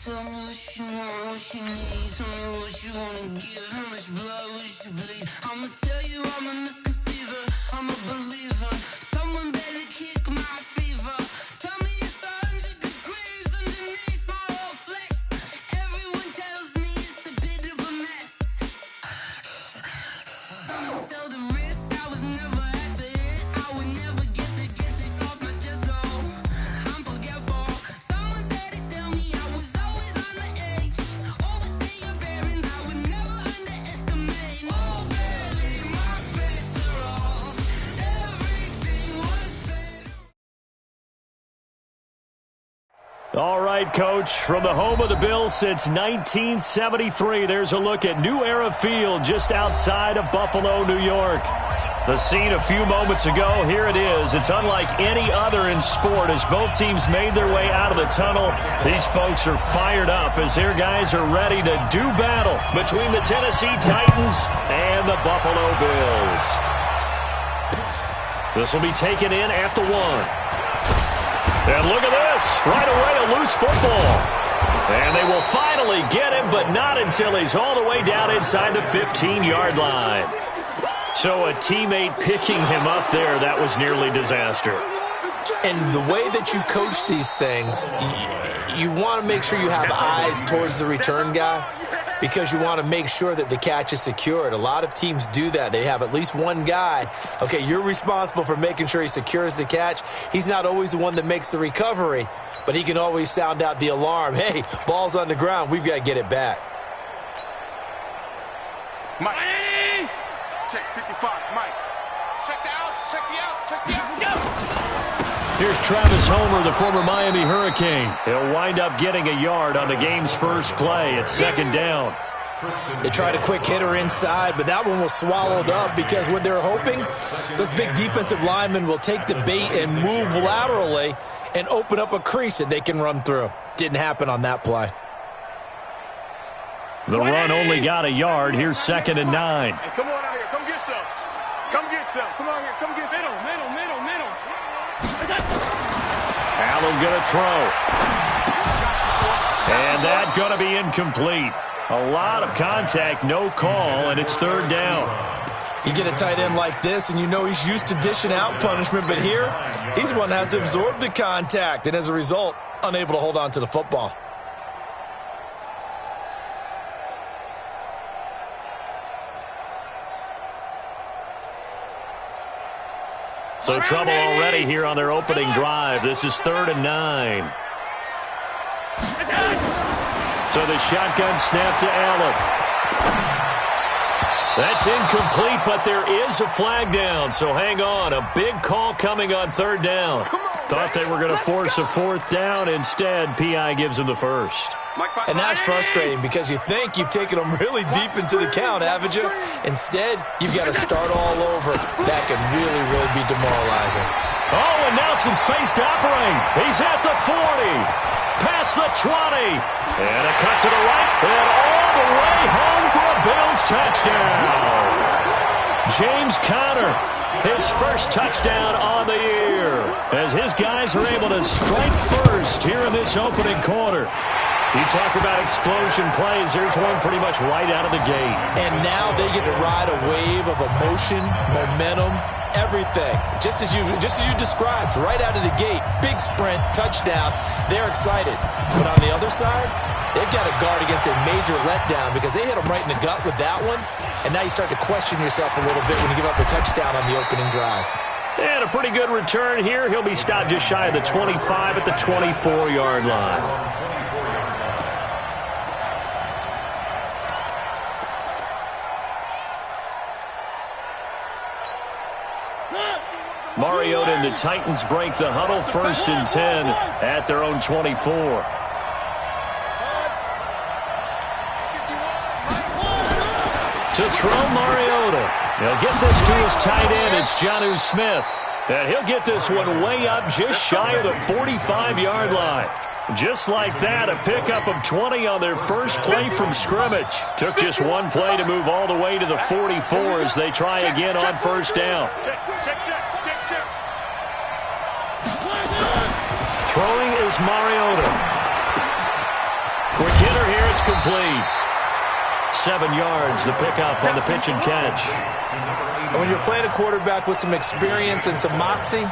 Tell me what you want, what you need. Tell me what you wanna give. How much blood would you bleed? I'ma tell you I'm a misconceiver. I'm a believer. Someone better kick my fever. Tell me it's 100 degrees underneath my whole flesh. Everyone tells me it's a bit of a mess. I'ma tell the risk I was never at the hit. I would never get this off my chest. Oh, I'm forgetful. Someone better tell me I was always on the edge. Overstay your bearings. I would never underestimate. Oh, barely my bets are off. Everything was paid. All right, Coach, from the home of the Bills since 1973, there's a look at New Era Field just outside of Buffalo, New York. The scene a few moments ago, here it is. It's unlike any other in sport as both teams made their way out of the tunnel. These folks are fired up as their guys are ready to do battle between the Tennessee Titans and the Buffalo Bills. This will be taken in at the 1. And look at this. Right away, a loose football. And they will finally get him, but not until he's all the way down inside the 15-yard line. So a teammate picking him up there, that was nearly disaster. And the way that you coach these things, you want to make sure you have eyes towards the return guy because you want to make sure that the catch is secured. A lot of teams do that. They have at least one guy. Okay, you're responsible for making sure he secures the catch. He's not always the one that makes the recovery, but he can always sound out the alarm. Hey, ball's on the ground. We've got to get it back. Mike. Check 55. Mike. Check the outs. Check the outs. Check the outs. Go. Here's Travis Homer, the former Miami Hurricane. He'll wind up getting a yard on the game's first play. It's second down. They tried a quick hitter inside, but that one was swallowed up because what they're hoping, those big defensive linemen will take the bait and move laterally and open up a crease that they can run through. Didn't happen on that play. The run only got a yard. Here's second and 9. Hey, come on out here. Come get some. Come get some. Come on here. Come get some. Middle. Allen going to throw. And that going to be incomplete. A lot of contact, no call, and it's third down. You get a tight end like this, and you know he's used to dishing out punishment, but here, he's one that has to absorb the contact, and as a result, unable to hold on to the football. So trouble already here on their opening drive. This is third and 9. So the shotgun snap to Allen. That's incomplete, but there is a flag down. So hang on. A big call coming on third down. Thought they were going to force a fourth down. Instead, P.I. gives them the first. And that's frustrating because you think you've taken them really deep into the count, haven't you? Instead, you've got to start all over. That can really, really be demoralizing. Oh, and now some space to operate. He's at the 40. Past the 20. And a cut to the right. And all the way home for a Bills touchdown. James Conner, his first touchdown on the year. As his guys are able to strike first here in this opening quarter. You talk about explosion plays. Here's one pretty much right out of the gate. And now they get to ride a wave of emotion, momentum, everything. Just as you described, right out of the gate, big sprint, touchdown. They're excited. But on the other side, they've got to guard against a major letdown because they hit them right in the gut with that one. And now you start to question yourself a little bit when you give up a touchdown on the opening drive. And a pretty good return here. He'll be stopped just shy of the 25 at the 24-yard line. Mariota and the Titans break the huddle, first and 10 at their own 24. To throw Mariota. He'll get this to his tight end. It's Jonnu Smith. And he'll get this one way up just shy of the 45-yard line. Just like that, a pickup of 20 on their first play from scrimmage. Took just one play to move all the way to the 44 as they try again on first down. Throwing is Mariota. It's complete. 7 yards, the pickup on the pitch and catch. And when you're playing a quarterback with some experience and some moxie,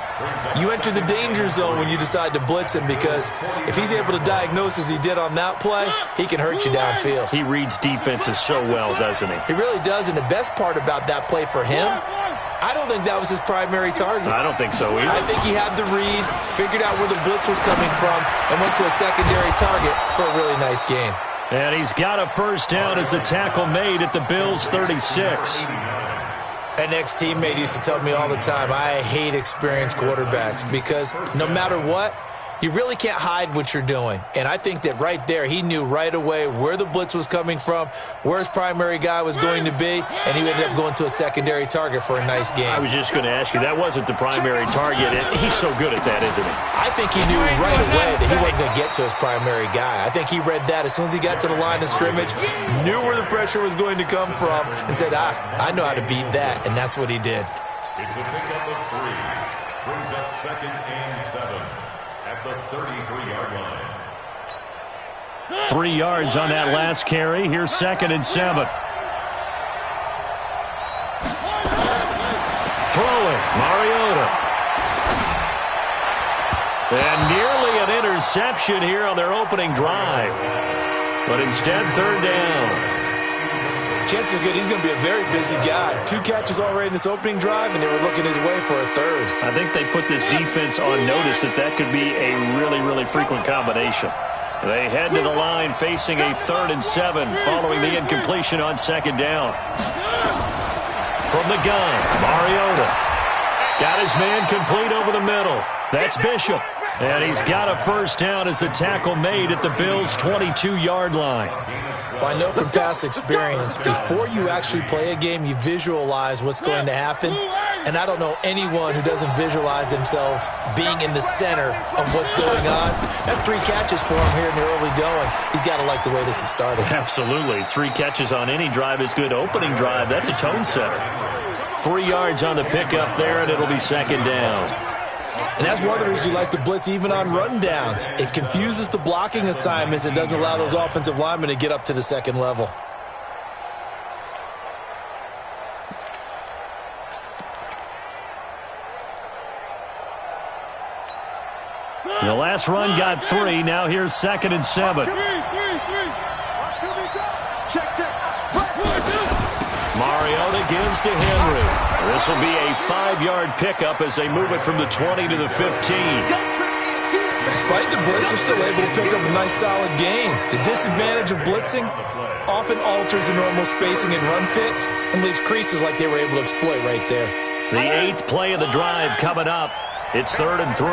you enter the danger zone when you decide to blitz him, because if he's able to diagnose as he did on that play, he can hurt you downfield. He reads defenses so well, doesn't he? He really does, and the best part about that play for him, I don't think that was his primary target. I don't think so either. I think he had the read, figured out where the blitz was coming from, and went to a secondary target for a really nice gain. And he's got a first down as a tackle made at the Bills' 36. An ex-teammate used to tell me all the time, I hate experienced quarterbacks, because no matter what, you really can't hide what you're doing. And I think that right there, he knew right away where the blitz was coming from, where his primary guy was going to be, and he ended up going to a secondary target for a nice game. I was just going to ask you, that wasn't the primary target. He's so good at that, isn't he? I think he knew right away that he wasn't going to get to his primary guy. I think he read that as soon as he got to the line of scrimmage, knew where the pressure was going to come from, and said, I know how to beat that, and that's what he did. It's a pickup of 3. Brings up 2nd and 7 at the 33-yard line. 3 yards on that last carry. Here's 2nd and 7. Throwing, Mariota. And nearly an interception here on their opening drive. But instead, 3rd down. Chances are good he's going to be a very busy guy. 2 catches already in this opening drive, and they were looking his way for a 3rd. I think they put this defense on notice that could be a really, really frequent combination. They head to the line facing a 3rd and 7 following the incompletion on 2nd down. From the gun, Mariota. Got his man complete over the middle. That's Bishop. And he's got a first down as a tackle made at the Bills' 22-yard line. Well, I know from past experience, before you actually play a game, you visualize what's going to happen. And I don't know anyone who doesn't visualize themselves being in the center of what's going on. That's 3 catches for him here in the early going. He's got to like the way this is started. Absolutely. 3 catches on any drive is good. Opening drive, that's a tone setter. 3 yards on the pickup there, and it'll be 2nd down. And that's one of the reasons you like to blitz even on rundowns. It confuses the blocking assignments. It doesn't allow those offensive linemen to get up to the 2nd level. The last run got 3. Now here's 2nd and 7. Mariota gives to Henry. This will be a 5-yard pickup as they move it from the 20 to the 15. Despite the blitz, they're still able to pick up a nice solid gain. The disadvantage of blitzing often alters the normal spacing and run fits and leaves creases like they were able to exploit right there. The 8th play of the drive coming up. It's 3rd and 3.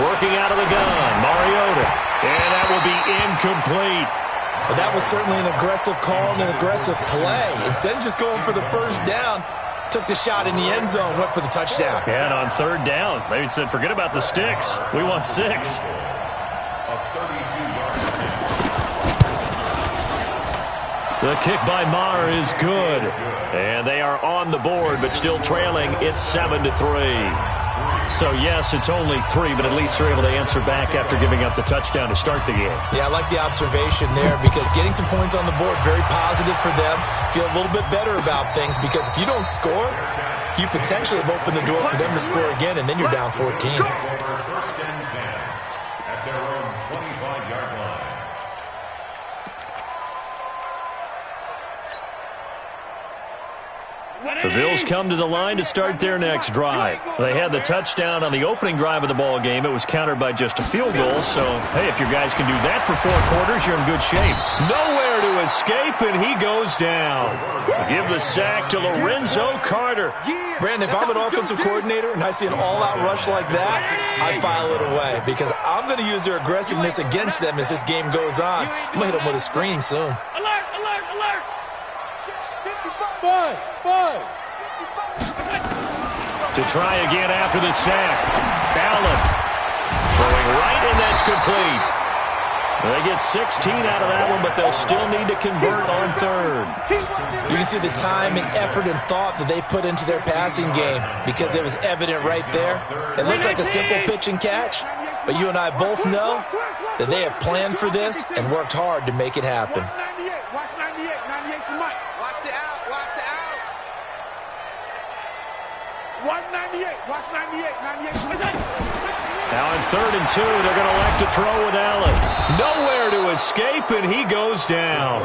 Working out of the gun, Mariota. And that will be incomplete. But that was certainly an aggressive call and an aggressive play. Instead of just going for the first down, took the shot in the end zone, went for the touchdown. And on 3rd down, they said, forget about the sticks. We want 6. The kick by Maher is good. And they are on the board, but still trailing. It's 7-3. So, yes, it's only 3, but at least they're able to answer back after giving up the touchdown to start the game. Yeah, I like the observation there, because getting some points on the board, very positive for them. Feel a little bit better about things, because if you don't score, you potentially have opened the door for them to score again, and then you're down 14. First and 10 at their own 25-yard line. The Bills come to the line to start their next drive. They had the touchdown on the opening drive of the ball game. It was countered by just a field goal. So, hey, if your guys can do that for 4 quarters, you're in good shape. Nowhere to escape, and he goes down. Give the sack to Lorenzo Carter. Brandon, if I'm an offensive coordinator and I see an all-out rush like that, I file it away, because I'm going to use their aggressiveness against them as this game goes on. I'm going to hit them with a screen soon. Alert, alert, alert! 55! To try again after the sack. Allen throwing right, and that's complete. They get 16 out of that one, but they'll still need to convert on 3rd. You can see the time and effort and thought that they put into their passing game, because it was evident right there. It looks like a simple pitch and catch, But you and I both know that they have planned for this and worked hard to make it happen. Watch 98. 98's the mic. Watch the out. Watch the out. Watch 98. Watch 98. 98's the mic. Now in 3rd and 2, they're going to elect to throw with Allen. Nowhere to escape, and he goes down.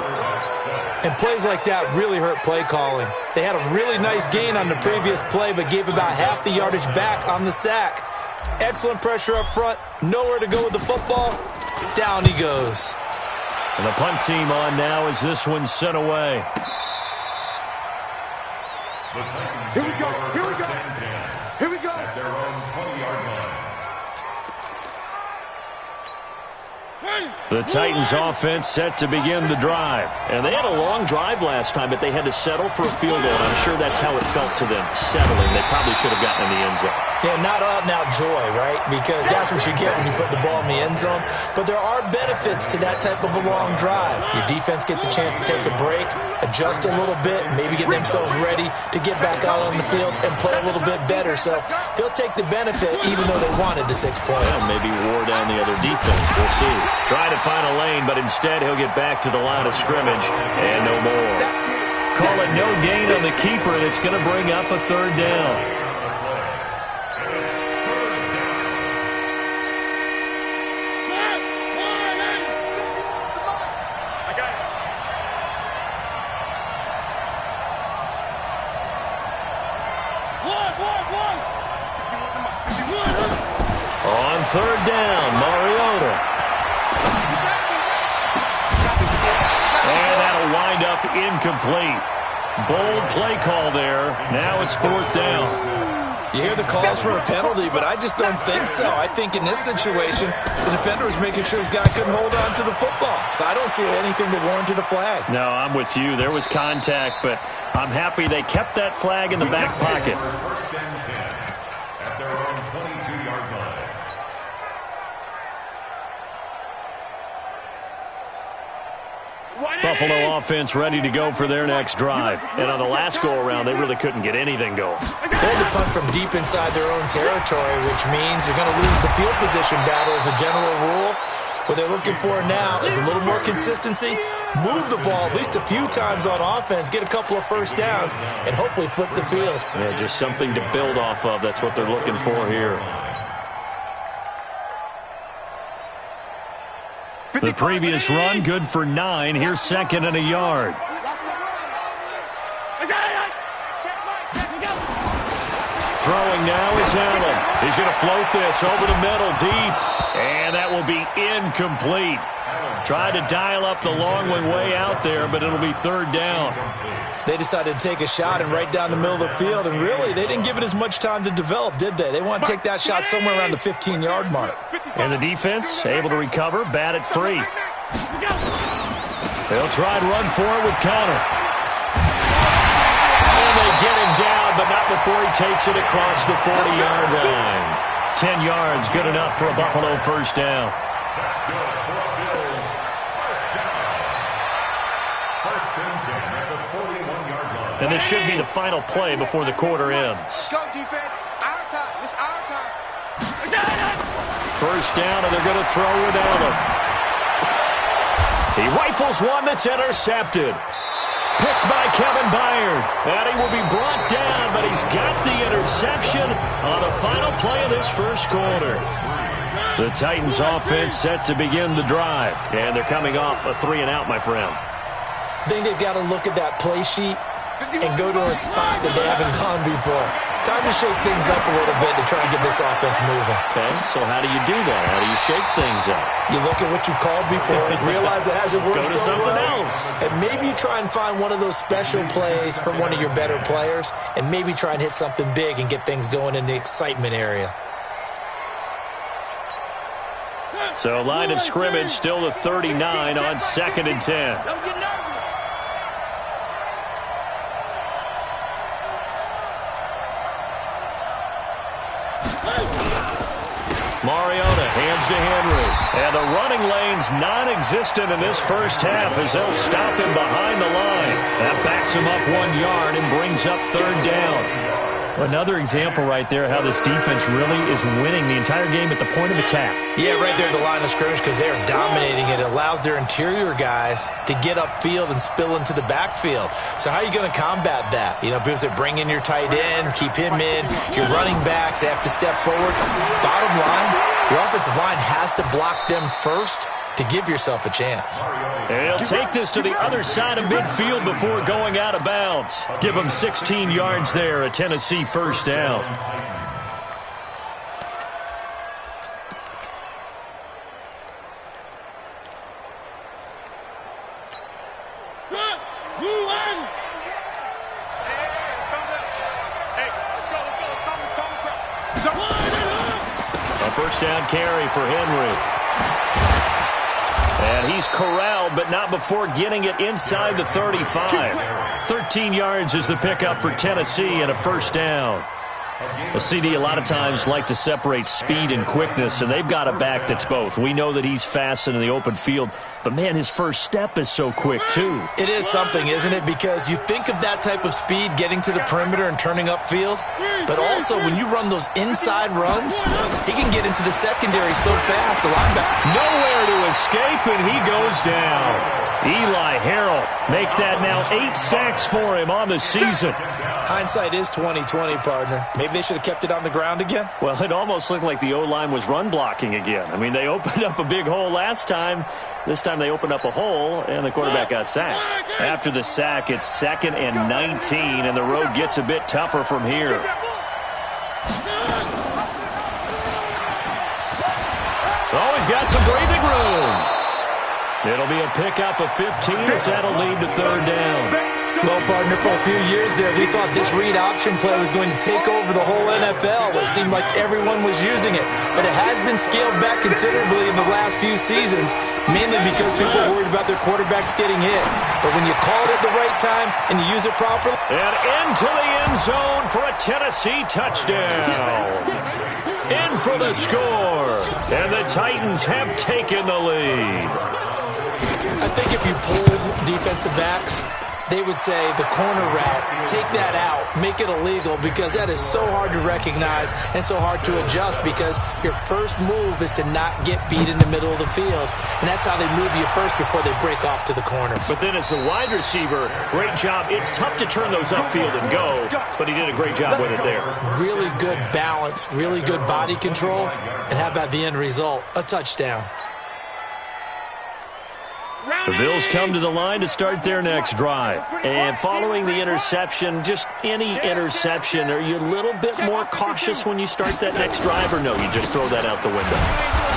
And plays like that really hurt play calling. They had a really nice gain on the previous play, but gave about half the yardage back on the sack. Excellent pressure up front. Nowhere to go with the football. Down he goes. And the punt team on now as this one's sent away. Here we go. Here we go. Here we go. At their own 20-yard line. The Titans offense set to begin the drive. And they had a long drive last time, but they had to settle for a field goal. I'm sure that's how it felt to them, settling. They probably should have gotten in the end zone. Yeah, not out-and-out joy, right? Because that's what you get when you put the ball in the end zone. But there are benefits to that type of a long drive. Your defense gets a chance to take a break, adjust a little bit, maybe get themselves ready to get back out on the field and play a little bit better. So they'll take the benefit even though they wanted the 6 points. Maybe wore down the other defense. We'll see. Trying to find a lane, but instead he'll get back to the line of scrimmage and no more. Call it no gain on the keeper, and it's going to bring up a 3rd down. On 3rd down, Mariota. And that'll wind up incomplete. Bold play call there. Now it's 4th down. You hear the calls for a penalty, but I just don't think so. I think in this situation, the defender was making sure his guy couldn't hold on to the football. So I don't see anything that warranted a flag. No, I'm with you. There was contact, but I'm happy they kept that flag in the back pocket. 1st and 10 at their own 22-yard line. Buffalo offense ready to go for their next drive. And on the last go-around, they really couldn't get anything going. They had to punt from deep inside their own territory, which means you're going to lose the field position battle as a general rule. What they're looking for now is a little more consistency, move the ball at least a few times on offense, get a couple of 1st downs, and hopefully flip the field. Yeah, just something to build off of. That's what they're looking for here. The previous run, good for 9. Here's 2nd and a yard. Throwing now is Allen. He's going to float this over the middle, deep. And that will be incomplete. Tried to dial up the long one way out there, but it'll be 3rd down. They decided to take a shot and right down the middle of the field, and really, they didn't give it as much time to develop, did they? They want to take that shot somewhere around the 15-yard mark. And the defense able to recover, bat it free. They'll try and run for it with Connor. And they get him down, but not before he takes it across the 40-yard line. 10 yards, good enough for a Buffalo 1st down. And this should be the final play before the quarter ends. Let's go, defense. Our time. It's our time. 1st down, and they're going to throw with Allen. He rifles one that's intercepted. Picked by Kevin Byard. And he will be brought down, but he's got the interception on the final play of this 1st quarter. The Titans offense set to begin the drive. And they're coming off a 3-and-out, my friend. I think they've got to look at that play sheet and go to a spot that they haven't gone before. Time to shake things up a little bit to try and get this offense moving. Okay, so how do you do that? How do you shake things up? You look at what you've called before, realize it hasn't worked Go to so something well, else. and maybe you try and find one of those special plays from one of your better players, and maybe try and hit something big and get things going in the excitement area. So line of scrimmage still the 39 on 2nd and 10. Don't get nervous. Mariota hands to Henry. And the running lane's non-existent in this 1st half as they'll stop him behind the line. That backs him up 1 yard and brings up 3rd down. Another example right there how this defense really is winning the entire game at the point of attack. Yeah, right there at the line of scrimmage because they are dominating it. It allows their interior guys to get upfield and spill into the backfield. So how are you going to combat that? You know, because they bring in your tight end, keep him in. Your running backs, they have to step forward. Bottom line, your offensive line has to block them first to give yourself a chance. And he'll take this to the other side of midfield before going out of bounds. Give him 16 yards there, a Tennessee first down. A first down carry for Henry. And he's corralled, but not before getting it inside the 35. 13 yards is the pickup for Tennessee and a first down. A CD a lot of times like to separate speed and quickness, and they've got a back that's both. We know that he's fast in the open field, but, man, his first step is so quick, too. It is something, isn't it? Because you think of that type of speed getting to the perimeter and turning upfield, but also when you run those inside runs, he can get into the secondary so fast, the linebacker. Nowhere to escape, and he goes down. Eli Harrell make that now 8 sacks for him on the season. Hindsight is 20/20, partner. Maybe they should have kept it on the ground again. Well, it almost looked like the O-line was run blocking again. I mean, they opened up a big hole last time. This time they opened up a hole, and the quarterback got sacked. After the sack, it's 2nd and 19, and the road gets a bit tougher from here. Always got some breathing room. It'll be a pickup of 15 as that'll lead to third down. Well, partner, for a few years there, we thought this read option play was going to take over the whole NFL. It seemed like everyone was using it. But it has been scaled back considerably in the last few seasons, mainly because people are worried about their quarterbacks getting hit. But when you call it at the right time and you use it properly. And into the end zone for a Tennessee touchdown. In for the score. And the Titans have taken the lead. I think if you pulled defensive backs, they would say the corner route, take that out, make it illegal, because that is so hard to recognize and so hard to adjust because your first move is to not get beat in the middle of the field. And that's how they move you first before they break off to the corner. But then as a wide receiver, great job. It's tough to turn those upfield and go, but he did a great job with it there. Really good balance, really good body control, and how about the end result? A touchdown. The Bills come to the line to start their next drive. And following the interception, just any interception, are you a little bit more cautious when you start that next drive, or no, you just throw that out the window?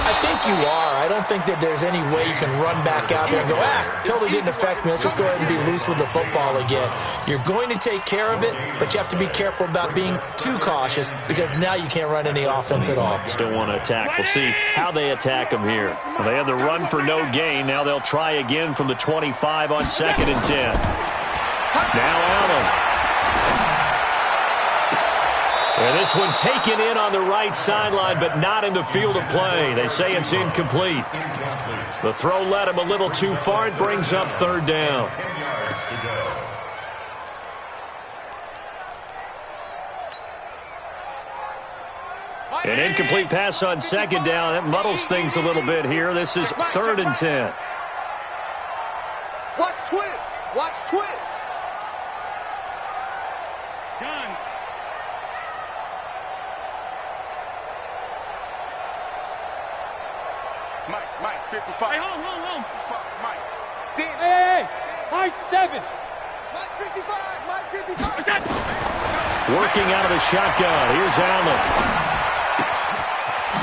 I think you are. I don't think that there's any way you can run back out there and go, totally didn't affect me. Let's just go ahead and be loose with the football again. You're going to take care of it, but you have to be careful about being too cautious because now you can't run any offense at all. Still want to attack. We'll see how they attack them here. Well, they had the run for no gain. Now they'll try again from the 25 on 2nd and 10. Now Allen. And this one taken in on the right sideline, but not in the field of play. They say it's incomplete. The throw led him a little too far. It brings up third down. 10 yards to go. An incomplete pass on 2nd down. That muddles things a little bit here. This is 3rd and 10. Watch twist. Watch twist. Gun. Mike, 55. Hey, home. Mike. Hey, high 7. Mike 55. Working out of the shotgun. Here's Allen.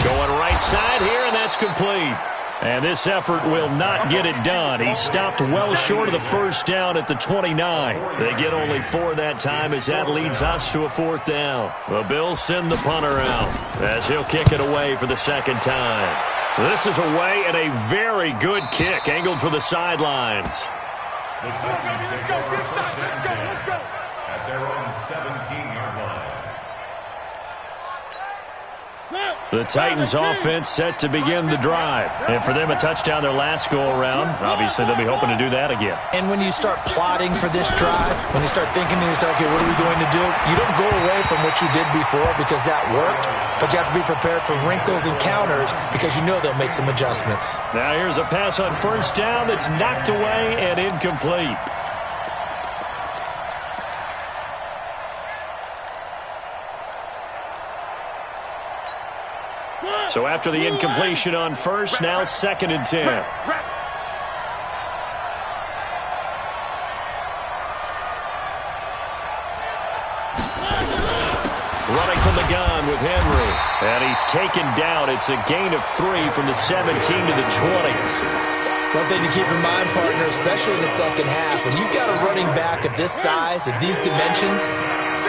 Going right side here, and that's complete. And this effort will not get it done. He stopped well short of the first down at the 29. They get only 4 that time as that leads us to a 4th down. The Bills send the punter out as he'll kick it away for the 2nd time. This is away and a very good kick angled for the sidelines. The Titans take over first and 10 at their own 17-yard line. The Titans offense set to begin the drive. And for them, a touchdown their last go-around. Obviously, they'll be hoping to do that again. And when you start plotting for this drive, when you start thinking to yourself, okay, what are we going to do? You don't go away from what you did before because that worked, but you have to be prepared for wrinkles and counters because you know they'll make some adjustments. Now here's a pass on first down that's knocked away and incomplete. So after the incompletion on first, now 2nd and 10. Running from the gun with Henry. And he's taken down. It's a gain of 3 from the 17 to the 20. One thing to keep in mind, partner, especially in the second half, when you've got a running back of this size, at these dimensions,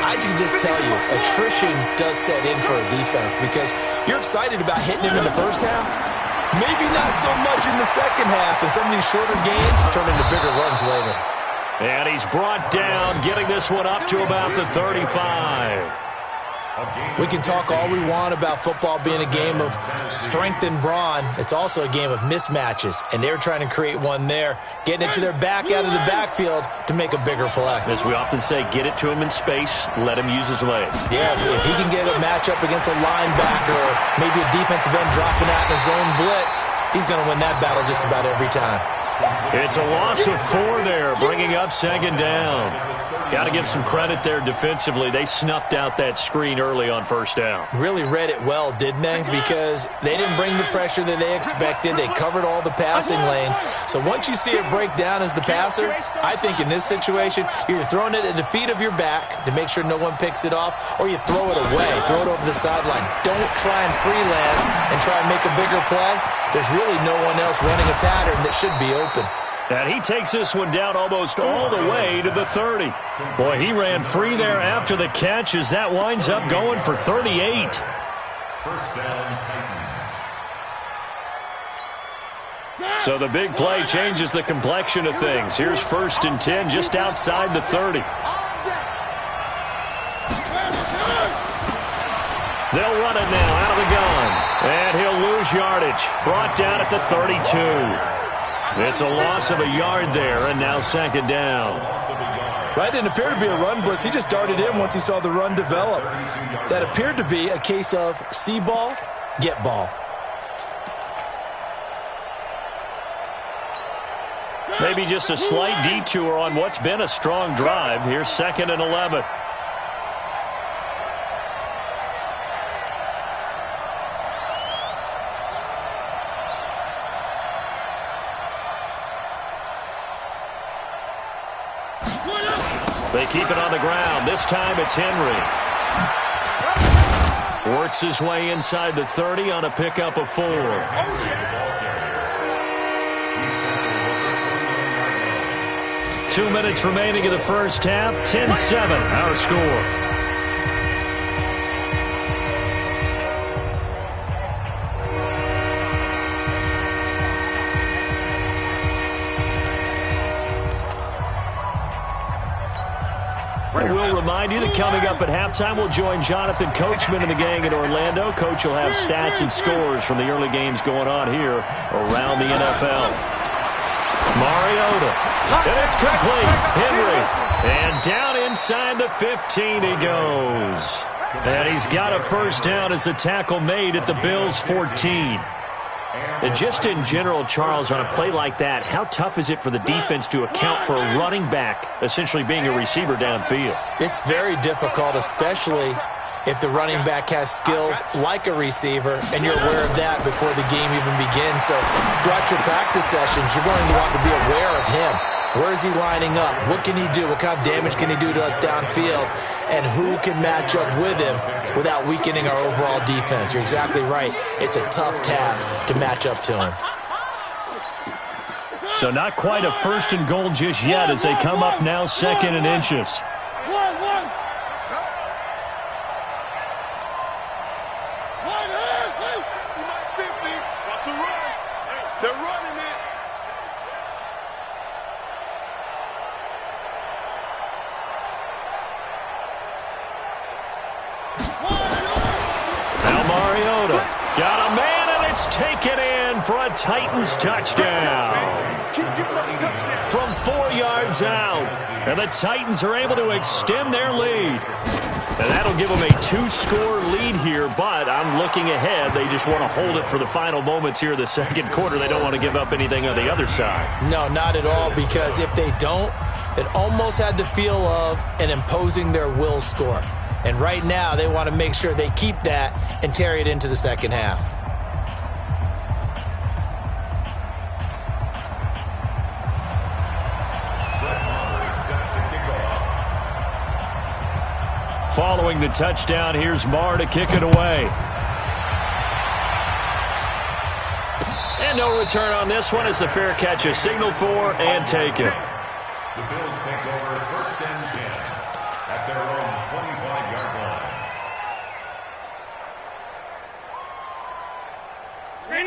I can just tell you, attrition does set in for a defense because you're excited about hitting him in the first half. Maybe not so much in the second half, and some of these shorter gains turn into bigger runs later. And he's brought down, getting this one up to about the 35. We can talk all we want about football being a game of strength and brawn. It's also a game of mismatches, and they're trying to create one there, getting it to their back out of the backfield to make a bigger play. As we often say, get it to him in space, let him use his leg. Yeah, if he can get a matchup against a linebacker or maybe a defensive end dropping out in a zone blitz, he's going to win that battle just about every time. It's a loss of 4 there, bringing up 2nd down. Got to give some credit there defensively. They snuffed out that screen early on first down. Really read it well, didn't they? Because they didn't bring the pressure that they expected. They covered all the passing lanes. So once you see it break down as the passer, I think in this situation, you're either throwing it at the feet of your back to make sure no one picks it off, or you throw it away, throw it over the sideline. Don't try and freelance and try and make a bigger play. There's really no one else running a pattern that should be open. And he takes this one down almost all the way to the 30. Boy, he ran free there after the catch as that winds up going for 38. First down, Titans. So the big play changes the complexion of things. Here's 1st and 10 just outside the 30. They'll run it now out of the gun. And he'll lose yardage. Brought down at the 32. It's a loss of a yard there, and now 2nd down. Right, didn't appear to be a run blitz. He just darted in once he saw the run develop. That appeared to be a case of see ball, get ball. Maybe just a slight detour on what's been a strong drive. Here's 2nd and 11. They keep it on the ground. This time it's Henry. Works his way inside the 30 on a pickup of 4. 2 minutes remaining in the first half. 10-7, our score. We'll remind you that coming up at halftime, we'll join Jonathan Coachman and the gang in Orlando. Coach will have stats and scores from the early games going on here around the NFL. Mariota, and it's complete. Henry, and down inside the 15 he goes. And he's got a first down as the tackle made at the Bills' 14. And just in general, Charles, on a play like that, how tough is it for the defense to account for a running back essentially being a receiver downfield? It's very difficult, especially if the running back has skills like a receiver, and you're aware of that before the game even begins. So throughout your practice sessions, you're going to want to be aware of him. Where is he lining up? What can he do? What kind of damage can he do to us downfield? And who can match up with him without weakening our overall defense? You're exactly right. It's a tough task to match up to him. So not quite a 1st and goal just yet as they come up now 2nd and inches. They're running it. Now Mariota. taken in for a Titans touchdown. From 4 yards out. And the Titans are able to extend their lead. And that'll give them a 2-score lead here, but I'm looking ahead. They just want to hold it for the final moments here of the second quarter. They don't want to give up anything on the other side. No, not at all, because if they don't, it almost had the feel of an imposing their will score. And right now, they want to make sure they keep that and carry it into the second half. Following the touchdown, here's Marr to kick it away. And no return on this one as the fair catch is signaled for and taken. The Bills take over 1st and 10 at their own 25-yard line.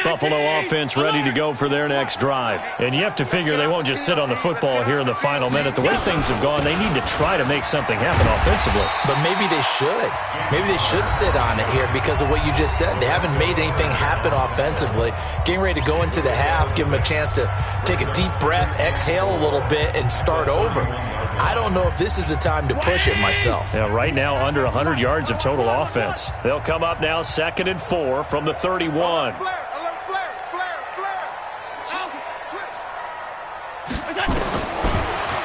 Buffalo offense ready to go for their next drive. And you have to figure they won't just sit on the football here in the final minute. The way things have gone, they need to try to make something happen offensively. But maybe they should. Maybe they should sit on it here because of what you just said. They haven't made anything happen offensively. Getting ready to go into the half, give them a chance to take a deep breath, exhale a little bit, and start over. I don't know if this is the time to push it myself. Yeah, right now under 100 yards of total offense. They'll come up now 2nd and 4 from the 31.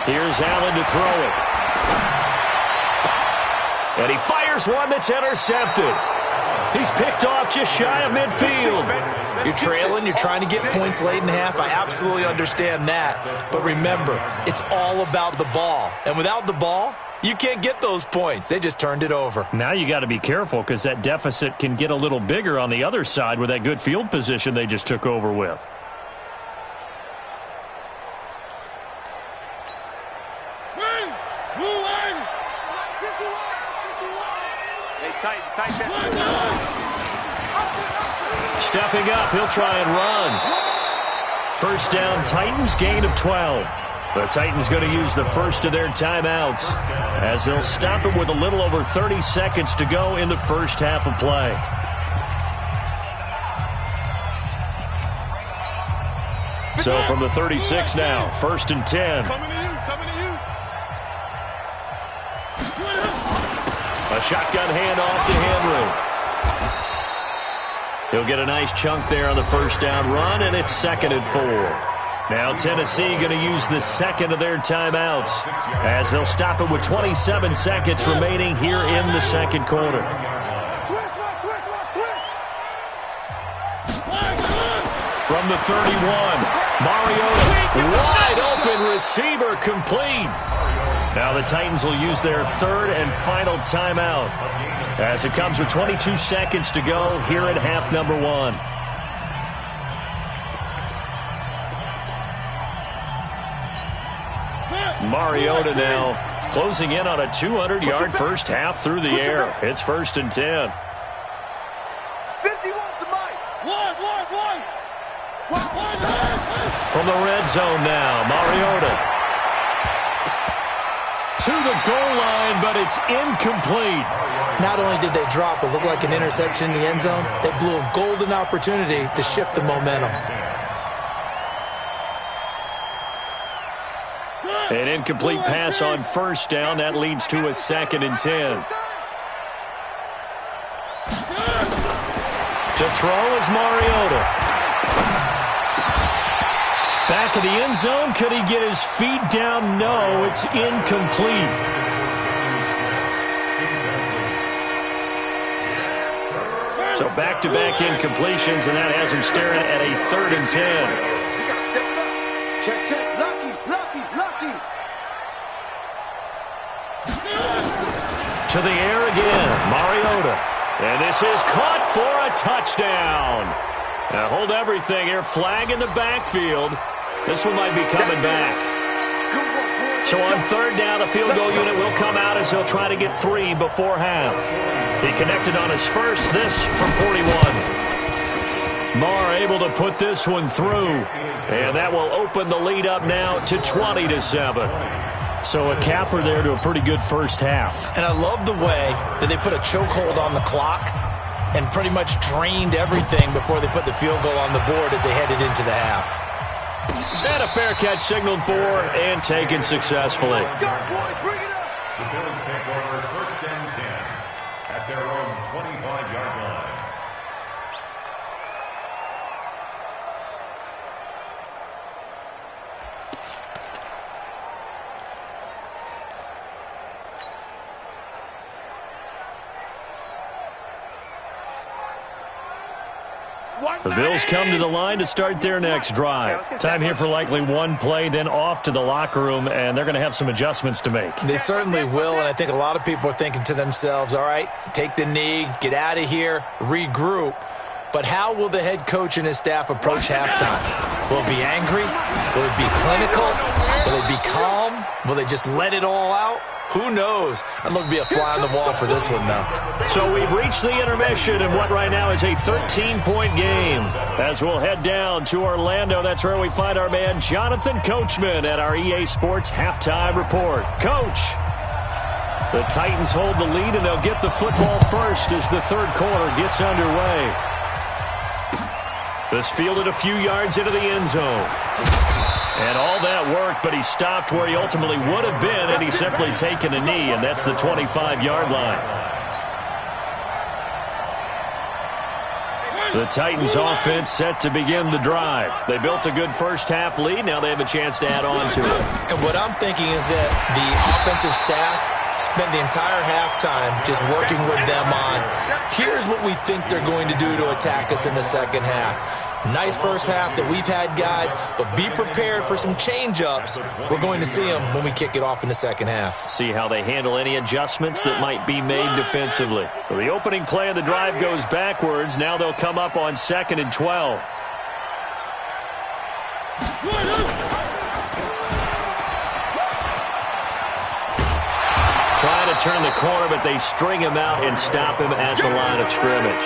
Here's Allen to throw it. And he fires one that's intercepted. He's picked off just shy of midfield. You're trailing, you're trying to get points late in half. I absolutely understand that. But remember, it's all about the ball. And without the ball, you can't get those points. They just turned it over. Now you got to be careful because that deficit can get a little bigger on the other side with that good field position they just took over with. Stepping up, he'll try and run. 1st down, Titans, gain of 12. The Titans going to use the first of their timeouts as they'll stop it with a little over 30 seconds to go in the first half of play. So from the 36 now, 1st and 10. A shotgun handoff to Henry. He'll get a nice chunk there on the 1st down run, and it's 2nd and 4. Now Tennessee going to use the second of their timeouts as they'll stop it with 27 seconds remaining here in the second quarter. From the 31, Mariota, wide open receiver complete. Now the Titans will use their 3rd and final timeout as it comes with 22 seconds to go here at half number 1. Mariota now closing in on a 200-yard first half through the air. It's 1st and 10. 51 to Mike. One. From the red zone now, Mariota to the goal line, but it's incomplete. Not only did they drop what looked like an interception in the end zone, they blew a golden opportunity to shift the momentum. An incomplete pass on 1st down. That leads to a 2nd and 10. To throw is Mariota. Back of the end zone. Could he get his feet down? No, it's incomplete. So back-to-back incompletions, and that has him staring at a 3rd and 10. Check. Lucky. To the air again, Mariota. And this is caught for a touchdown. Now hold everything here. Flag in the backfield. This one might be coming back. So on 3rd down, the field goal unit will come out as they'll try to get 3 before half. He connected on his first, this from 41. Marr able to put this one through. And that will open the lead up now to 20-7. So a capper there to a pretty good first half. And I love the way that they put a chokehold on the clock and pretty much drained everything before they put the field goal on the board as they headed into the half. And a fair catch signaled for and taken successfully. The Bills take over 1st and 10 at their own 25-yard line. The Bills come to the line to start their next drive. Time here for likely one play, then off to the locker room, and they're going to have some adjustments to make. They certainly will, and I think a lot of people are thinking to themselves, all right, take the knee, get out of here, regroup. But how will the head coach and his staff approach halftime? Will it be angry? Will it be clinical? Will it be calm? Will they just let it all out? Who knows? I'd love to be a fly on the wall for this one, though. So we've reached the intermission in what right now is a 13-point game. As we'll head down to Orlando, that's where we find our man Jonathan Coachman at our EA Sports Halftime Report. Coach, the Titans hold the lead, and they'll get the football first as the third quarter gets underway. This fielded a few yards into the end zone. And all that work, but he stopped where he ultimately would have been had he simply taken a knee, and that's the 25-yard line. The Titans offense set to begin the drive. They built a good first-half lead. Now they have a chance to add on to it. And what I'm thinking is that the offensive staff spent the entire halftime just working with them on, here's what we think they're going to do to attack us in the second half. Nice first half that we've had, guys, but be prepared for some change-ups. We're going to see them when we kick it off in the second half. See how they handle any adjustments that might be made defensively. So the opening play of the drive goes backwards. Now they'll come up on 2nd and 12. Trying to turn the corner, but they string him out and stop him at the line of scrimmage.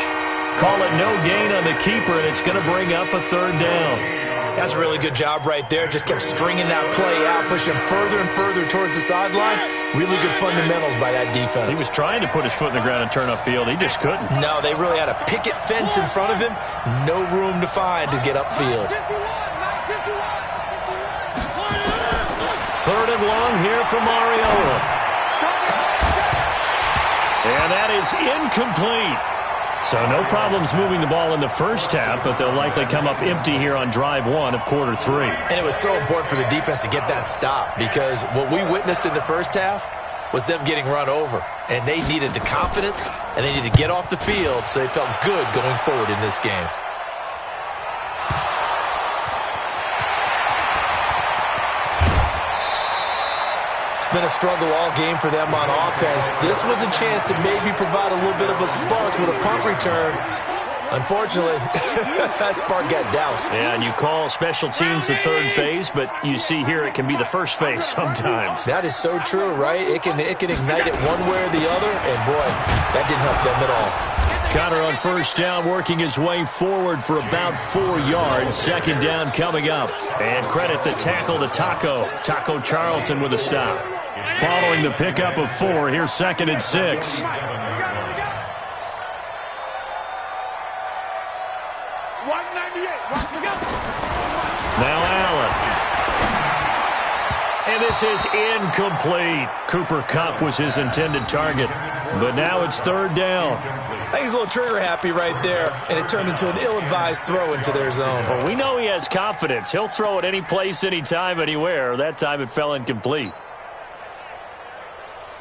Call it no gain on the keeper, and it's going to bring up a third down. That's a really good job right there. Just kept stringing that play out, pushing him further and further towards the sideline. Really good fundamentals by that defense. He was trying to put his foot in the ground and turn upfield. He just couldn't. No, they really had a picket fence in front of him. No room to find to get upfield. 3rd and long here for Mariota. And that is incomplete. So no problems moving the ball in the first half, but they'll likely come up empty here on drive 1 of quarter 3. And it was so important for the defense to get that stop, because what we witnessed in the first half was them getting run over. And they needed the confidence, and they needed to get off the field so they felt good going forward in this game. Been a struggle all game for them on offense. This was a chance to maybe provide a little bit of a spark with a punt return. Unfortunately, that spark got doused. Yeah, and you call special teams the third phase, but you see here it can be the first phase sometimes. That is so true, right? It can ignite it one way or the other, and boy, that didn't help them at all. Connor on first down, working his way forward for about 4 yards. 2nd down coming up. And credit the tackle to Taco Charlton with a stop. Following the pickup of 4, here's 2nd and 6. Now Allen. And this is incomplete. Cooper Kupp was his intended target. But now it's 3rd down. I think he's a little trigger happy right there, and it turned into an ill-advised throw into their zone. Well, we know he has confidence. He'll throw it any place, anytime, anywhere. That time it fell incomplete.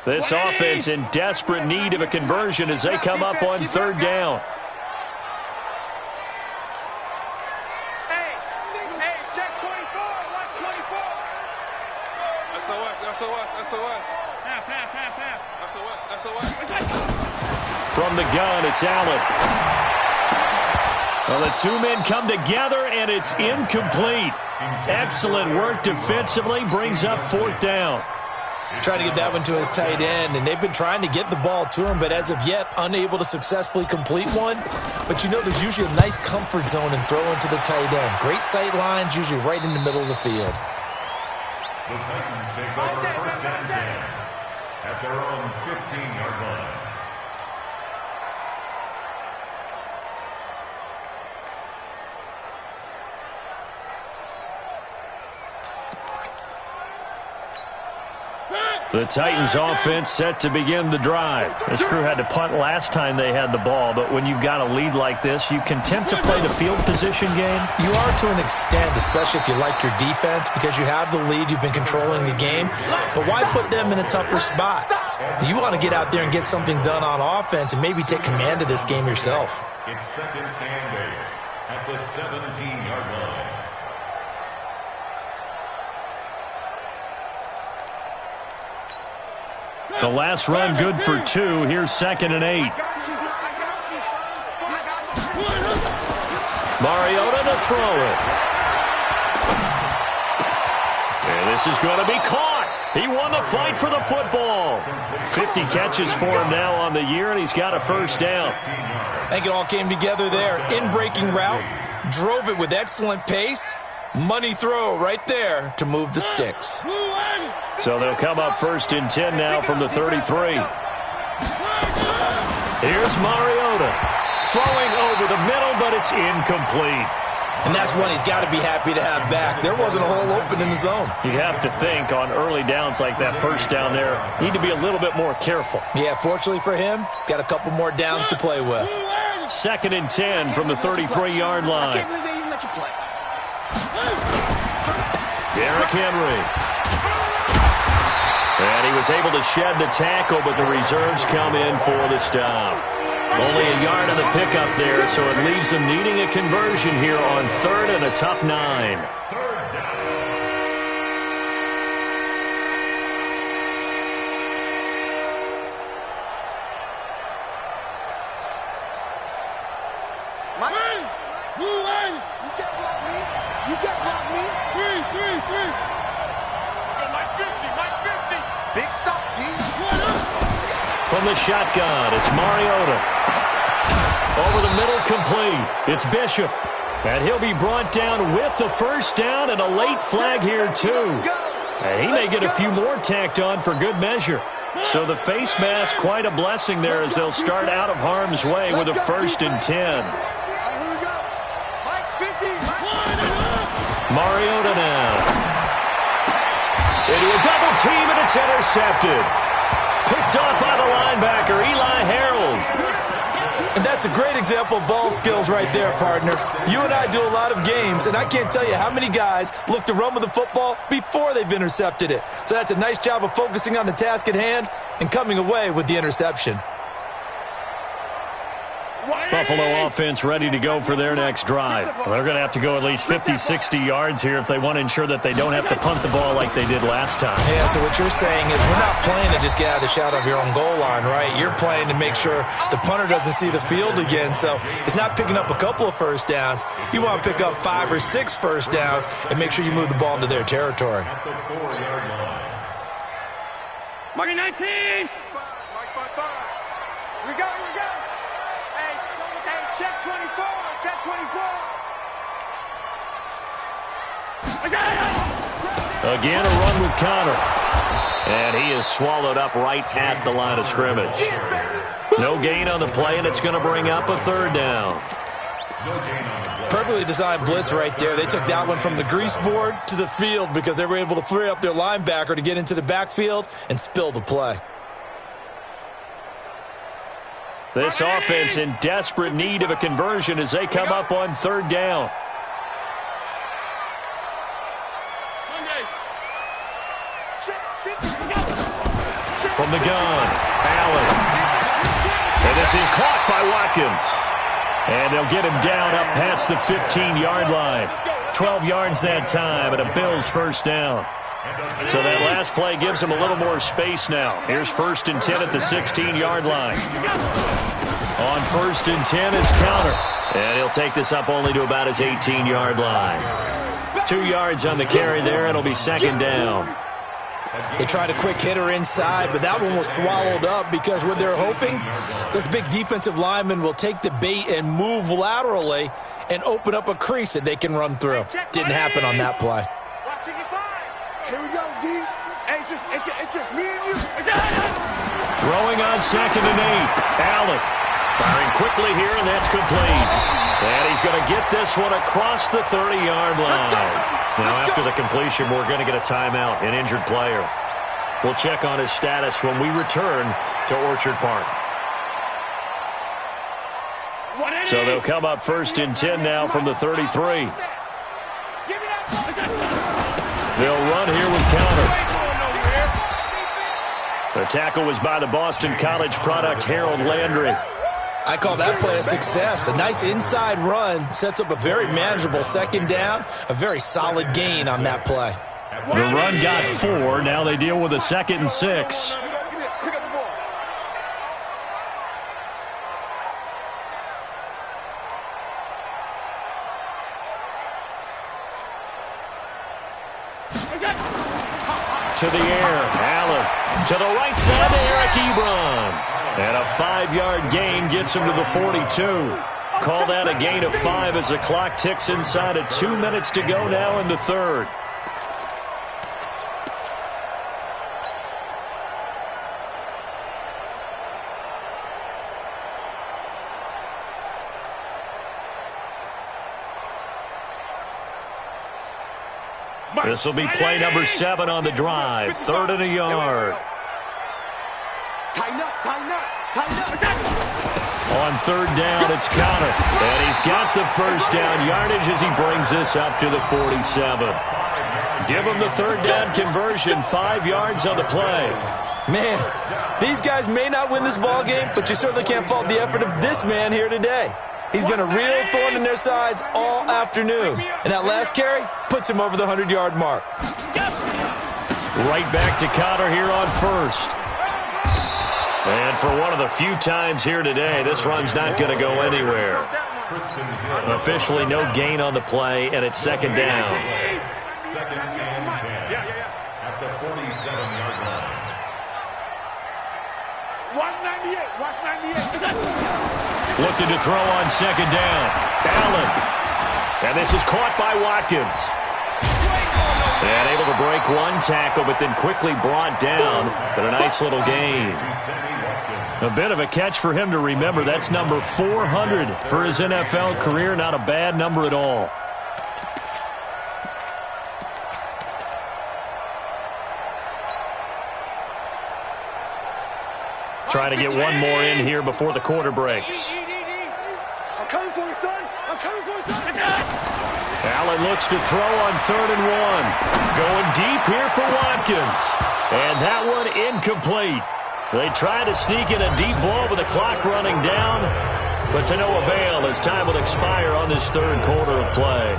This offense in desperate need of a conversion as they come up on 3rd down. Hey, check 24. Watch 24. SOS. Half. SOS. From the gun, it's Allen. Well, the two men come together, and it's incomplete. Excellent work defensively, brings up 4th down. Trying to get that one to his tight end, and they've been trying to get the ball to him, but as of yet, unable to successfully complete one. But you know, there's usually a nice comfort zone in throwing to the tight end. Great sight lines, usually right in the middle of the field. The Titans take over 1st and 10 at their own 15-yard line. The Titans offense set to begin the drive. This crew had to punt last time they had the ball, but when you've got a lead like this, you can tend to play the field position game. You are to an extent, especially if you like your defense, because you have the lead, you've been controlling the game. But why put them in a tougher spot? You want to get out there and get something done on offense and maybe take command of this game yourself. It's second and 8 at the 17-yard line. The last run good for 2. Here's second and 8. Mariota to throw it. And this is going to be caught. He won the fight for the football. 50 catches for him now on the year, and he's got a first down. I think it all came together there. In-breaking route, drove it with excellent pace. Money throw right there to move the sticks. So they'll come up first and 10 now from the 33. Here's Mariota. Throwing over the middle, but it's incomplete. And that's one he's got to be happy to have back. There wasn't a hole open in the zone. You'd have to think on early downs like that first down there, you need to be a little bit more careful. Yeah, fortunately for him, got a couple more downs to play with. Second and 10 from the 33-yard line. Derrick Henry. And he was able to shed the tackle, but the reserves come in for the stop. Only a yard on the pickup there, so it leaves them needing a conversion here on 3rd and a tough 9. You can't block me. Three. Mike 50. Big stop, D. From the shotgun, it's Mariota. Over the middle, complete. It's Bishop. And he'll be brought down with the first down and a late flag here, too. And he may get a few more tacked on for good measure. So the face mask, quite a blessing there as they'll start out of harm's way with a 1st and 10. Mariota now. Into a double team, and it's intercepted. Picked off by the linebacker, Eli Harold. And that's a great example of ball skills right there, partner. You and I do a lot of games, and I can't tell you how many guys look to run with the football before they've intercepted it. So that's a nice job of focusing on the task at hand and coming away with the interception. Buffalo offense ready to go for their next drive. Well, they're going to have to go at least 50, 60 yards here if they want to ensure that they don't have to punt the ball like they did last time. Yeah, so what you're saying is we're not playing to just get out of the shadow of your own goal line, right? You're playing to make sure the punter doesn't see the field again. So it's not picking up a couple of first downs. You want to pick up 5 or 6 first downs and make sure you move the ball into their territory. At the 4-yard line. Mike 19. Mike 5. We go. Check 24. Again, a run with Connor. And he is swallowed up right at the line of scrimmage. No gain on the play, and it's going to bring up a 3rd down. Perfectly designed blitz right there. They took that one from the grease board to the field because they were able to free up their linebacker to get into the backfield and spill the play. This offense in desperate need of a conversion as they come up on 3rd down. From the gun, Allen. And this is caught by Watkins. And they'll get him down up past the 15-yard line. 12 yards that time and a Bills first down. So that last play gives them a little more space now. Here's 1st and 10 at the 16-yard line. On 1st and 10 is Counter. And he'll take this up only to about his 18-yard line. 2 yards on the carry there. It'll be 2nd down. They tried a quick hitter inside, but that one was swallowed up because what they're hoping, this big defensive lineman will take the bait and move laterally and open up a crease that they can run through. Didn't happen on that play. Here we go, D. Hey, it's just me and you. Throwing on 2nd and 8. Allen firing quickly here, and that's complete. And he's going to get this one across the 30-yard line. Now, after the completion, we're going to get a timeout, an injured player. We'll check on his status when we return to Orchard Park. So they'll come up 1st and 10 now from the 33. They'll run here with counter. The tackle was by the Boston College product, Harold Landry. I call that play a success. A nice inside run sets up a very manageable 2nd down. A very solid gain on that play. The run got 4. Now they deal with a 2nd and 6. To the air, Allen. To the right side to Eric Ebron. And a 5-yard gain gets him to the 42. Call that a gain of 5 as the clock ticks inside of 2 minutes to go now in the 3rd. This will be play number 7 on the drive. 3rd and a yard. Tighten up, tighten up, tighten up. On 3rd down, it's Connor. And he's got the 1st down yardage as he brings this up to the 47. Give him the 3rd down conversion. 5 yards on the play. Man, these guys may not win this ball game, but you certainly can't fault the effort of this man here today. He's been a real thorn in their sides all afternoon. And that last carry puts him over the 100-yard mark. Right back to Connor here on 1st. And for one of the few times here today, this run's not going to go anywhere. Officially no gain on the play, and it's 2nd down. 2nd and 10 at the 47-yard line. Watch 98, watch 98. Looking to throw on 2nd down. Allen. And this is caught by Watkins. And able to break one tackle, but then quickly brought down. But a nice little gain. A bit of a catch for him to remember. That's number 400 for his NFL career. Not a bad number at all. Trying to get one more in here before the quarter breaks. I'm coming for you, son. I'm coming for you, son. Allen looks to throw on 3rd and 1. Going deep here for Watkins. And that one incomplete. They try to sneak in a deep ball with the clock running down, but to no avail as time will expire on this 3rd quarter of play.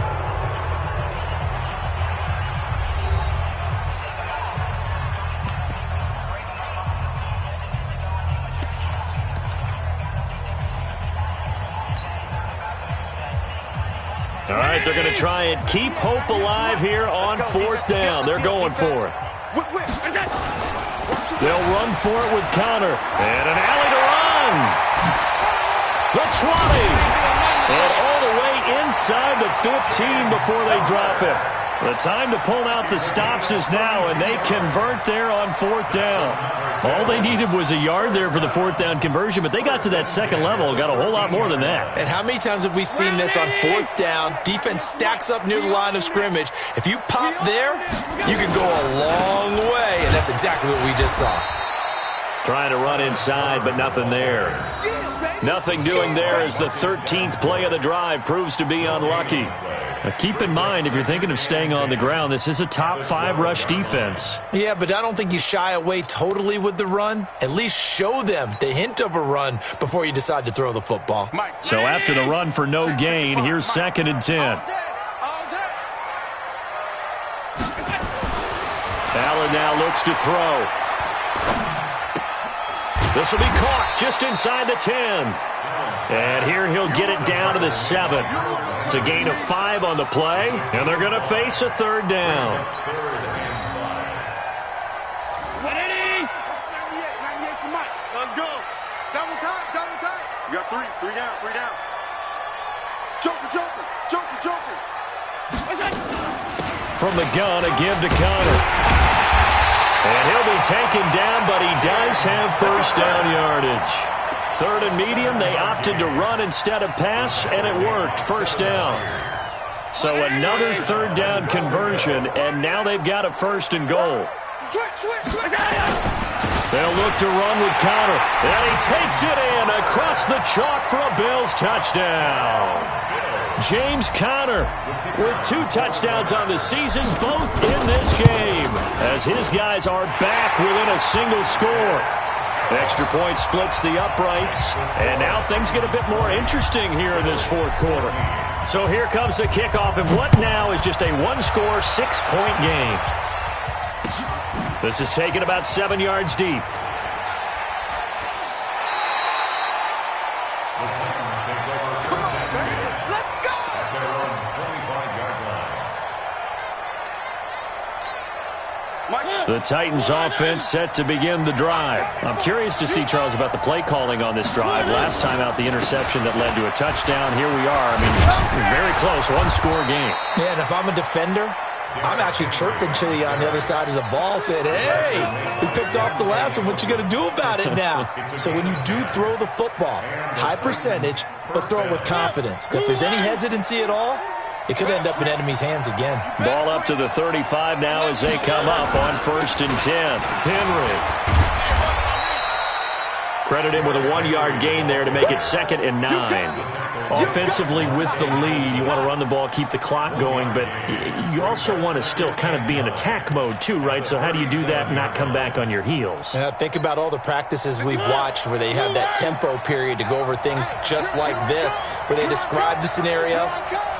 All right, they're going to try and keep hope alive here on 4th down. They're going for it. They'll run for it with Connor. And an alley to run. The 20. And all the way inside the 15 before they drop it. The time to pull out the stops is now, and they convert there on 4th down. All they needed was a yard there for the 4th down conversion, but they got to that 2nd level, got a whole lot more than that. And how many times have we seen this on 4th down? Defense stacks up near the line of scrimmage. If you pop there, you can go a long way, and that's exactly what we just saw. Trying to run inside, but nothing there. Nothing doing there as the 13th play of the drive proves to be unlucky. Keep in mind, if you're thinking of staying on the ground, this is a top 5 rush defense. Yeah, but I don't think you shy away totally with the run. At least show them the hint of a run before you decide to throw the football. So after the run for no gain, here's 2nd and 10. Allen now looks to throw. This will be caught just inside the 10. And here he'll get it down to the 7. It's a gain of 5 on the play, and they're going to face a 3rd down. 98 to Mike. Let's go. Double time, double time. You got 3 down, 3 down. Joker, joker, joker, joker. From the gun, a give to Connor. And he'll be taken down, but he does have 1st down yardage. 3rd and medium, they opted to run instead of pass, and it worked. 1st down. So another 3rd down conversion, and now they've got a 1st and goal. They'll look to run with Conner. And he takes it in across the chalk for a Bills touchdown. James Conner with 2 touchdowns on the season, both in this game, as his guys are back within a single score. Extra point splits the uprights, and now things get a bit more interesting here in this fourth quarter. So here comes the kickoff, and what now is just a one-score, 6-point game. This is taken about 7 yards deep. The Titans offense set to begin the drive. I'm curious to see, Charles, about the play calling on this drive. Last time out, the interception that led to a touchdown. Here we are. I mean, it's very close, one-score game. Yeah, and if I'm a defender, I'm actually chirping to you on the other side of the ball, saying, hey, we picked off the last one. What you going to do about it now? So when you do throw the football, high percentage, but throw it with confidence. Because if there's any hesitancy at all, it could end up in enemy's hands again. Ball up to the 35 now as they come up on 1st and 10. Henry. Credit him with a 1-yard gain there to make it 2nd and 9. Offensively with the lead, you want to run the ball, keep the clock going, but you also want to still kind of be in attack mode too, right? So how do you do that and not come back on your heels? Think about all the practices we've watched where they have that tempo period to go over things just like this, where they describe the scenario,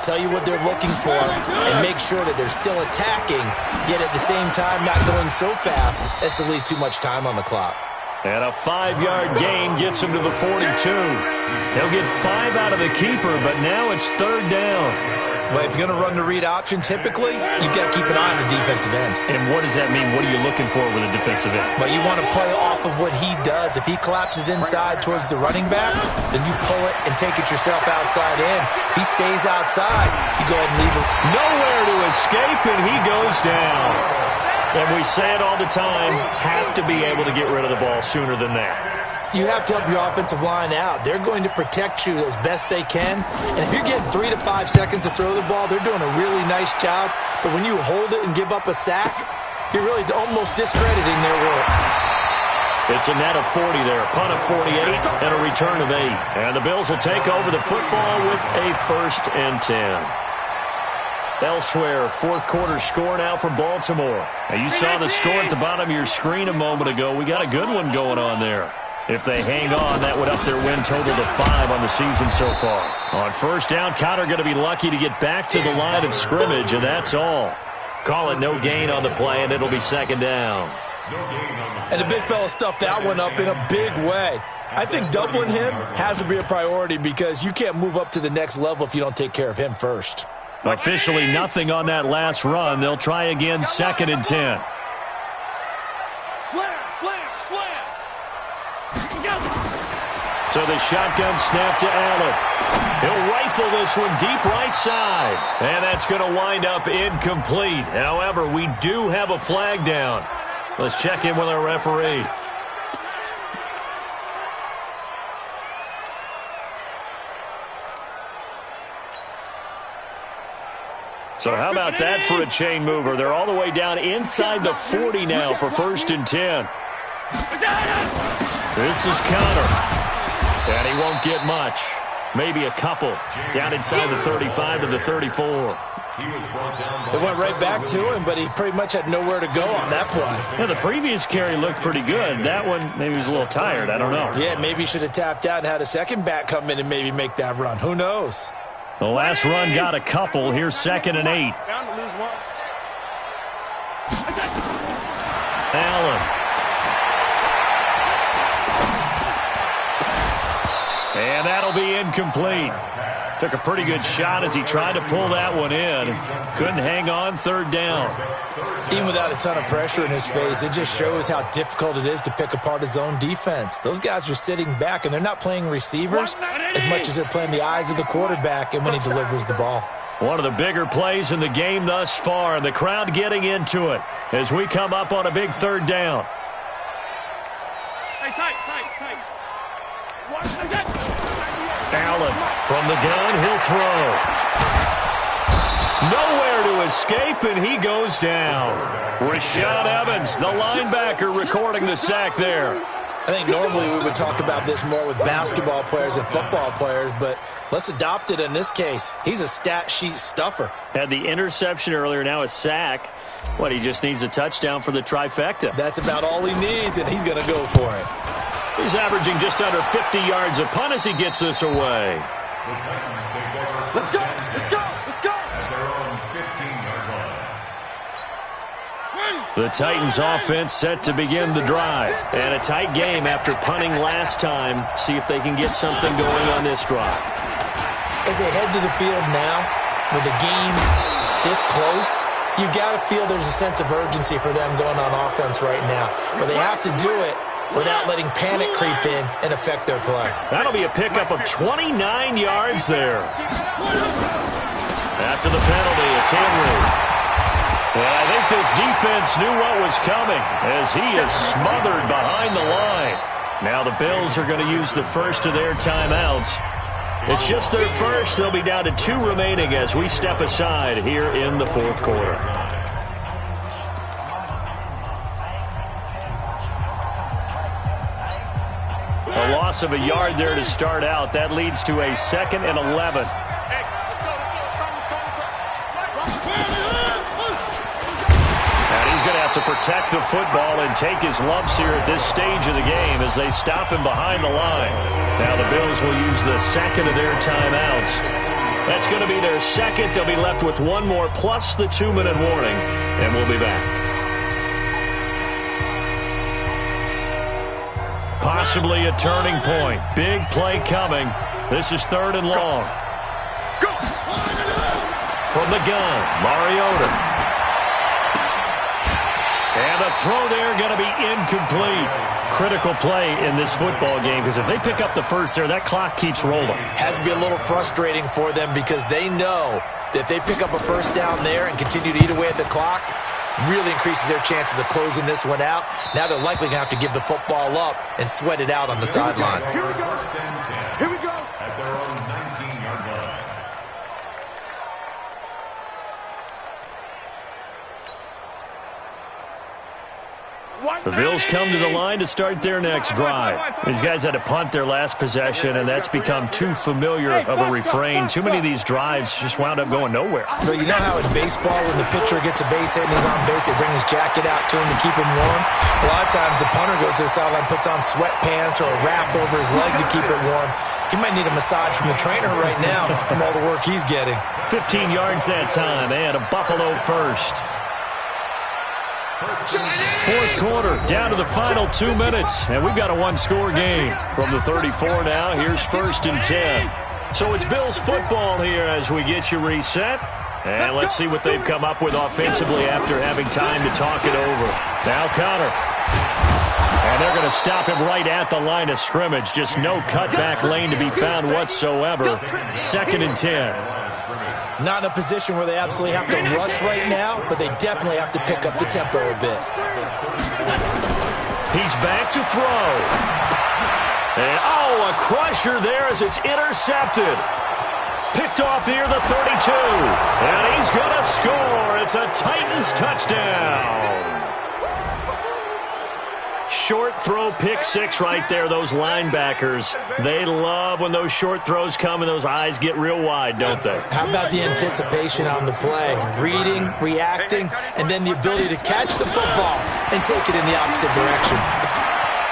tell you what they're looking for, and make sure that they're still attacking, yet at the same time not going so fast as to leave too much time on the clock. And a 5-yard gain gets him to the 42. He'll get 5 out of the keeper, but now it's 3rd down. Well, if you're going to run the read option, typically, you've got to keep an eye on the defensive end. And what does that mean? What are you looking for with a defensive end? Well, you want to play off of what he does. If he collapses inside towards the running back, then you pull it and take it yourself outside in. If he stays outside, you go ahead and leave him. Nowhere to escape, and he goes down. And we say it all the time, have to be able to get rid of the ball sooner than that. You have to help your offensive line out. They're going to protect you as best they can. And if you're getting 3 to 5 seconds to throw the ball, they're doing a really nice job. But when you hold it and give up a sack, you're really almost discrediting their work. It's a net of 40 there, a punt of 48, and a return of 8. And the Bills will take over the football with a 1st and 10. Elsewhere, fourth quarter score now for Baltimore. Now you saw the score at the bottom of your screen a moment ago. We got a good one going on there. If they hang on, that would up their win total to 5 on the season so far. On 1st down, Conner going to be lucky to get back to the line of scrimmage, and that's all. Call it no gain on the play, and it'll be 2nd down. And the big fella stuffed that one up in a big way. I think doubling him has to be a priority because you can't move up to the next level if you don't take care of him first. Officially nothing on that last run. They'll try again, 2nd and 10. Slam, slam, slam. So the shotgun snap to Allen. He'll rifle this one deep right side. And that's going to wind up incomplete. However, we do have a flag down. Let's check in with our referee. So how about that for a chain mover? They're all the way down inside the 40 now for 1st and 10. This is Conner. And he won't get much. Maybe a couple. Down inside the 35 to the 34. They went right back to him, but he pretty much had nowhere to go on that play. Yeah, the previous carry looked pretty good. That one, maybe he was a little tired. I don't know. Yeah, maybe he should have tapped out and had a second back come in and maybe make that run. Who knows? The last run got a couple. Here's 2nd and 8. Bound to lose one. Allen. And that'll be incomplete. Took a pretty good shot as he tried to pull that one in. Couldn't hang on, 3rd down. Even without a ton of pressure in his face, it just shows how difficult it is to pick apart his own defense. Those guys are sitting back, and they're not playing receivers as much as they're playing the eyes of the quarterback and when he delivers the ball. One of the bigger plays in the game thus far, and the crowd getting into it as we come up on a big 3rd down. Hey, tight. Allen from the gun, he'll throw. Nowhere to to escape, and he goes down. Rashad Evans, the linebacker, recording the sack there. I think normally we would talk about this more with basketball players and football players, but let's adopt it in this case. He's a stat sheet stuffer. Had the interception earlier, now a sack. What, he just needs a touchdown for the trifecta. That's about all he needs, and he's going to go for it. He's averaging just under 50 yards a punt as he gets this away. Let's go! Let's go! Let's go! At their own 15-yard line. The Titans offense set to begin the drive. And a tight game after punting last time. See if they can get something going on this drive. As they head to the field now, with the game this close, you've got to feel there's a sense of urgency for them going on offense right now. But they have to do it without letting panic creep in and affect their play. That'll be a pickup of 29 yards there. After the penalty, it's Henry. And I think this defense knew what was coming as he is smothered behind the line. Now the Bills are going to use the first of their timeouts. It's just their first. They'll be down to 2 remaining as we step aside here in the fourth quarter. A loss of a yard there to start out. That leads to a 2nd and 11. And he's going to have to protect the football and take his lumps here at this stage of the game as they stop him behind the line. Now the Bills will use the second of their timeouts. That's going to be their second. They'll be left with one more plus the 2-minute warning, and we'll be back. Possibly a turning point. Big play coming. This is 3rd and long. Go! From the gun, Mariota. And the throw there going to be incomplete. Critical play in this football game because if they pick up the first there, that clock keeps rolling. Has to be a little frustrating for them because they know that if they pick up a first down there and continue to eat away at the clock, really increases their chances of closing this one out. Now they're likely going to have to give the football up and sweat it out on the sideline. Here we go. Here we go. At their own 19-yard line. The Bills come to the line to start their next drive. These guys had to punt their last possession, and that's become too familiar of a refrain. Too many of these drives just wound up going nowhere. But you know how in baseball, when the pitcher gets a base hit and he's on base, they bring his jacket out to him to keep him warm? A lot of times the punter goes to the sideline, puts on sweatpants or a wrap over his leg to keep it warm. He might need a massage from the trainer right now from all the work he's getting. 15 yards that time, and a Buffalo first. Fourth quarter, down to the final 2 minutes, and we've got a one-score game. From the 34 now, here's 1st and 10. So it's Bills football here as we get you reset. And let's see what they've come up with offensively after having time to talk it over. Now Connor. And they're going to stop him right at the line of scrimmage. Just no cutback lane to be found whatsoever. 2nd and 10. Not in a position where they absolutely have to rush right now, but they definitely have to pick up the tempo a bit. He's back to throw. And, a crusher there as it's intercepted. Picked off near the 32. And he's going to score. It's a Titans touchdown. Short throw, pick six right there. Those linebackers, they love when those short throws come and those eyes get real wide, don't they? How about the anticipation on the play? Reading, reacting, and then the ability to catch the football and take it in the opposite direction.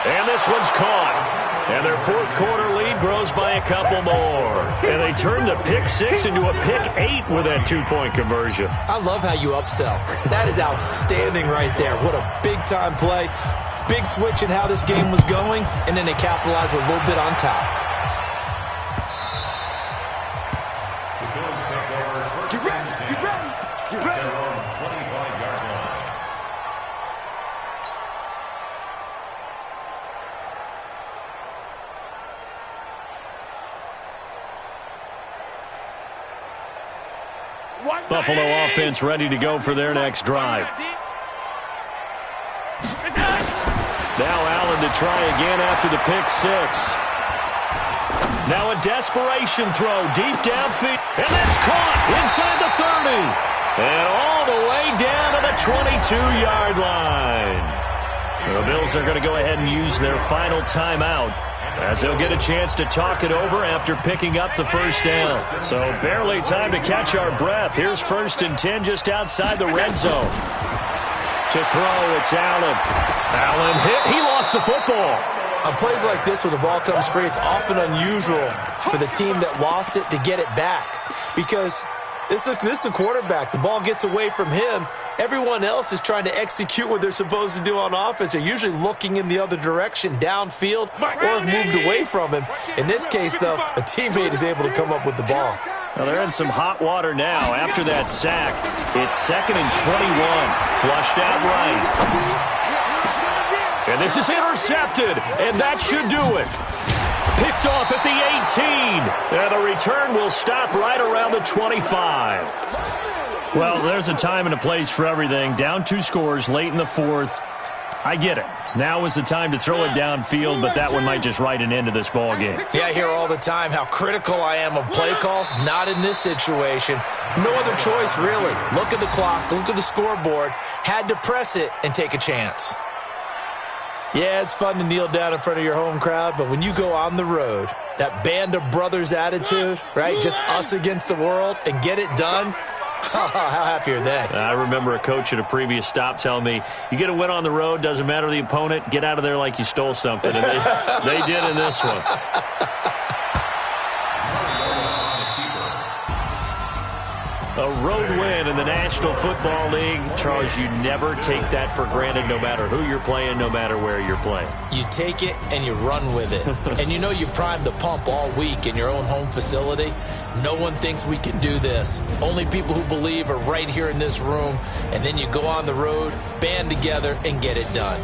And this one's caught. And their fourth quarter lead grows by a couple more. And they turn the pick six into a pick 8 with that 2-point conversion. I love how you upsell. That is outstanding right there. What a big-time play. Big switch in how this game was going, and then they capitalized with a little bit on top. The Bills take over. Get ready. Get ready. Get ready. Their own 25-yard line. Buffalo offense ready to go for their next drive. Now Allen to try again after the pick six. Now a desperation throw deep downfield. And that's caught inside the And all the way down to the 22-yard line. The Bills are going to go ahead and use their final timeout as they'll get a chance to talk it over after picking up the first down. So barely time to catch our breath. Here's 1st and 10 just outside the red zone. To throw, it's Allen. Allen hit. He lost the football. On plays like this, when the ball comes free, it's often unusual for the team that lost it to get it back. Because this is the quarterback. The ball gets away from him. Everyone else is trying to execute what they're supposed to do on offense. They're usually looking in the other direction, downfield, or have moved away from him. In this case, though, a teammate is able to come up with the ball. Well, they're in some hot water now after that sack. It's 2nd and 21. Flushed out right. And this is intercepted, and that should do it. Picked off at the 18. And the return will stop right around the 25. Well, there's a time and a place for everything. Down 2 scores late in the 4th. I get it. Now is the time to throw it downfield, but that one might just write an end to this ball game. Yeah, I hear all the time how critical I am of play calls. Not in this situation. No other choice, really. Look at the clock. Look at the scoreboard. Had to press it and take a chance. Yeah, it's fun to kneel down in front of your home crowd, but when you go on the road, that band of brothers attitude, right, just us against the world, and get it done, how happy are they? I remember a coach at a previous stop telling me, you get a win on the road, doesn't matter the opponent, get out of there like you stole something. And they did in this one. A road win in the National Football League. Charles, you never take that for granted no matter who you're playing, no matter where you're playing. You take it and you run with it. And you know you primed the pump all week in your own home facility. No one thinks we can do this. Only people who believe are right here in this room. And then you go on the road, band together, and get it done.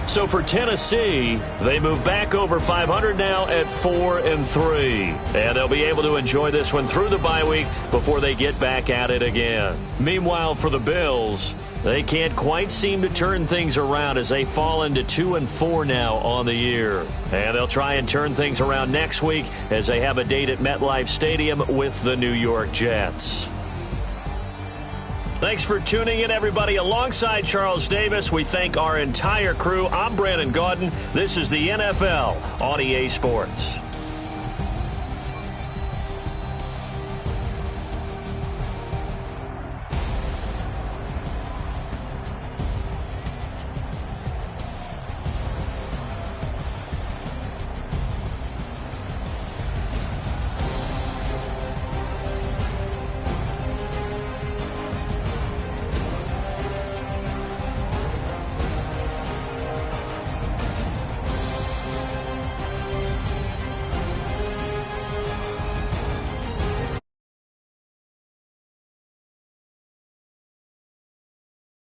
So for Tennessee, they move back over 500 now at 4-3. And they'll be able to enjoy this one through the bye week before they get back at it again. Meanwhile, for the Bills, they can't quite seem to turn things around as they fall into 2-4 now on the year. And they'll try and turn things around next week as they have a date at MetLife Stadium with the New York Jets. Thanks for tuning in, everybody. Alongside Charles Davis, we thank our entire crew. I'm Brandon Gaudin. This is the NFL on EA Sports.